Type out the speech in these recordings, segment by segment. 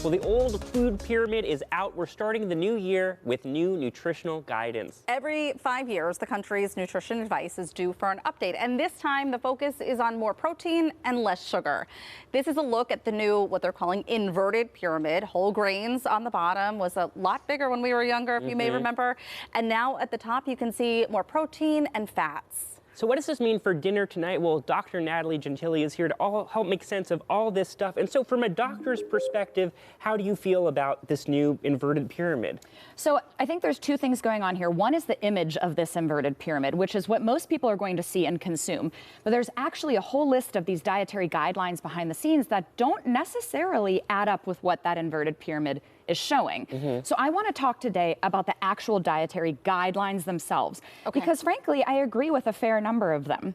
Well, the old food pyramid is out. We're starting the new year with new nutritional guidance. Every 5 years, the country's nutrition advice is due for an update. And this time, the focus is on more protein and less sugar. This is a look at the new, what they're calling inverted pyramid. Whole grains on the bottom was a lot bigger when we were younger, if you may remember. And now at the top, you can see more protein and fats. So what does this mean for dinner tonight? Well, Dr. Natalie Gentile is here to help make sense of all this stuff. And so from a doctor's perspective, how do you feel about this new inverted pyramid? So I think there's two things going on here. One is the image of this inverted pyramid, which is what most people are going to see and consume. But there's actually a whole list of these dietary guidelines behind the scenes that don't necessarily add up with what that inverted pyramid is showing. So I want to talk today about the actual dietary guidelines themselves, because frankly, I agree with a fair number of them.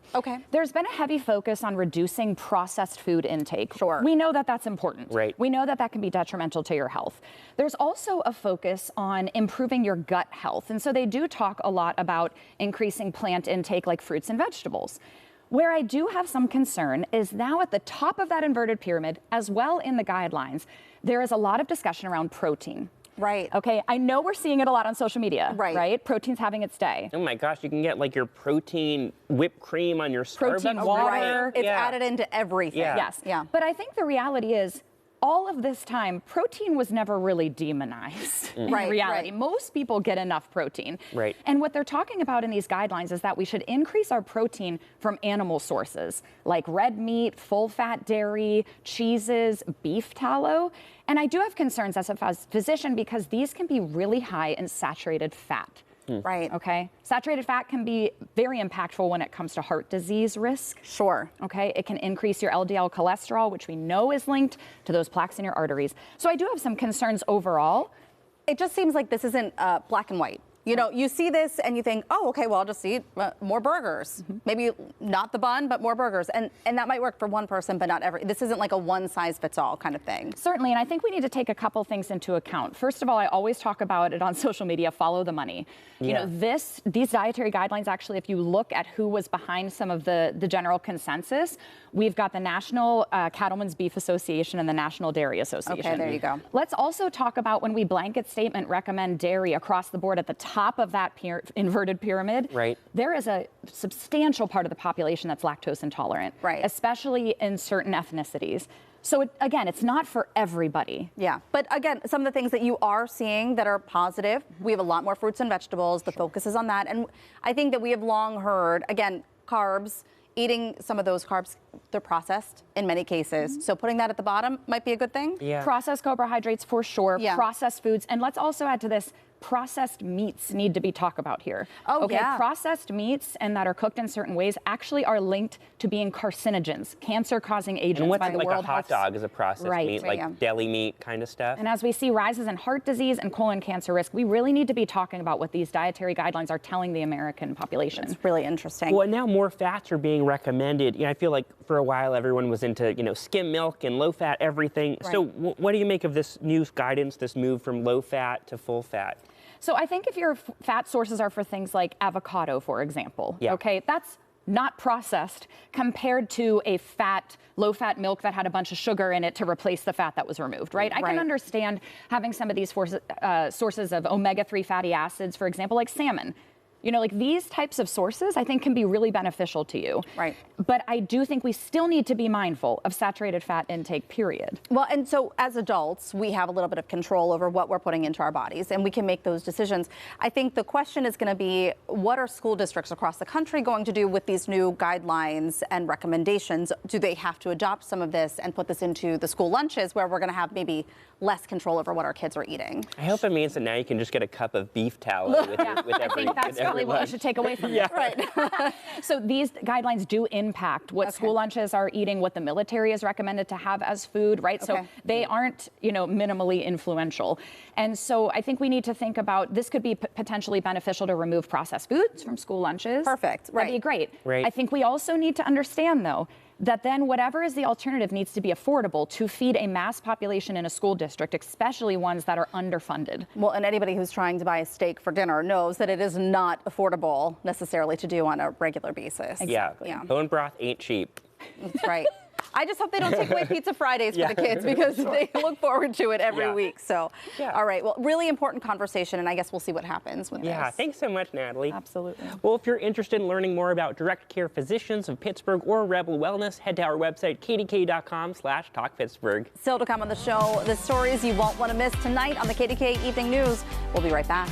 There's been a heavy focus on reducing processed food intake. We know that that's important. We know that that can be detrimental to your health. There's also a focus on improving your gut health. And so they do talk a lot about increasing plant intake like fruits and vegetables. Where I do have some concern is now at the top of that inverted pyramid, as well in the guidelines, there is a lot of discussion around protein. Okay, I know we're seeing it a lot on social media, right? Protein's having its day. Oh my gosh, you can get like your protein whipped cream on your Starbucks. Protein water. It's added into everything. Yes. But I think the reality is, all of this time, protein was never really demonized in reality. Most people get enough protein. And what they're talking about in these guidelines is that we should increase our protein from animal sources, like red meat, full-fat dairy, cheeses, beef tallow. And I do have concerns as a physician because these can be really high in saturated fat. Okay. Saturated fat can be very impactful when it comes to heart disease risk. Okay. It can increase your LDL cholesterol, which we know is linked to those plaques in your arteries. So I do have some concerns overall. It just seems like this isn't black and white. You know, you see this and you think, oh, okay, well, I'll just eat more burgers. Maybe not the bun, but more burgers. And that might work for one person, but not every. This isn't like a one-size-fits-all kind of thing. Certainly, and I think we need to take a couple things into account. First of all, I always talk about it on social media, follow the money. You know, these dietary guidelines, actually, if you look at who was behind some of the general consensus, we've got the National Cattlemen's Beef Association and the National Dairy Association. Okay, there you go. Let's also talk about when we blanket statement recommend dairy across the board at the top of that inverted pyramid, there is a substantial part of the population that's lactose intolerant, especially in certain ethnicities. So again, it's not for everybody. But again, some of the things that you are seeing that are positive, we have a lot more fruits and vegetables. The focus is on that. And I think that we have long heard, again, carbs, eating some of those carbs, they're processed in many cases. So putting that at the bottom might be a good thing. Processed carbohydrates for sure, processed foods. And let's also add to this, processed meats need to be talked about here. Processed meats and that are cooked in certain ways actually are linked to being carcinogens, cancer-causing agents. And what's by the like World a hot dog is a processed meat, like deli meat kind of stuff. And as we see rises in heart disease and colon cancer risk, we really need to be talking about what these dietary guidelines are telling the American population. It's really interesting. Well, and now more fats are being recommended. You know, I feel like for a while everyone was into, you know, skim milk and low-fat everything. So what do you make of this new guidance, this move from low-fat to full-fat? So I think if your fat sources are for things like avocado, for example, okay, that's not processed compared to a low-fat milk that had a bunch of sugar in it to replace the fat that was removed, I can understand having some of these sources of omega-3 fatty acids, for example, like salmon. You know, like these types of sources, I think can be really beneficial to you. But I do think we still need to be mindful of saturated fat intake, period. Well, and so as adults, we have a little bit of control over what we're putting into our bodies, and we can make those decisions. I think the question is going to be, what are school districts across the country going to do with these new guidelines and recommendations? Do they have to adopt some of this and put this into the school lunches where we're going to have maybe less control over what our kids are eating? I hope it means that now you can just get a cup of beef tallow with every what we should take away from this. So these guidelines do impact what school lunches are eating, what the military is recommended to have as food, So they aren't, you know, minimally influential. And so I think we need to think about, this could be potentially beneficial to remove processed foods from school lunches. That'd be great. I think we also need to understand, though, that then whatever is the alternative needs to be affordable to feed a mass population in a school district, especially ones that are underfunded. Well, and anybody who's trying to buy a steak for dinner knows that it is not affordable necessarily to do on a regular basis. Bone broth ain't cheap. That's right. I just hope they don't take away Pizza Fridays for the kids, because they look forward to it every week. So, all right. Well, really important conversation, and I guess we'll see what happens with this. Yeah, thanks so much, Natalie. Absolutely. Well, if you're interested in learning more about direct care physicians of Pittsburgh or Rebel Wellness, head to our website, kdk.com/talkpittsburgh. Still to come on the show, the stories you won't want to miss tonight on the KDK Evening News. We'll be right back.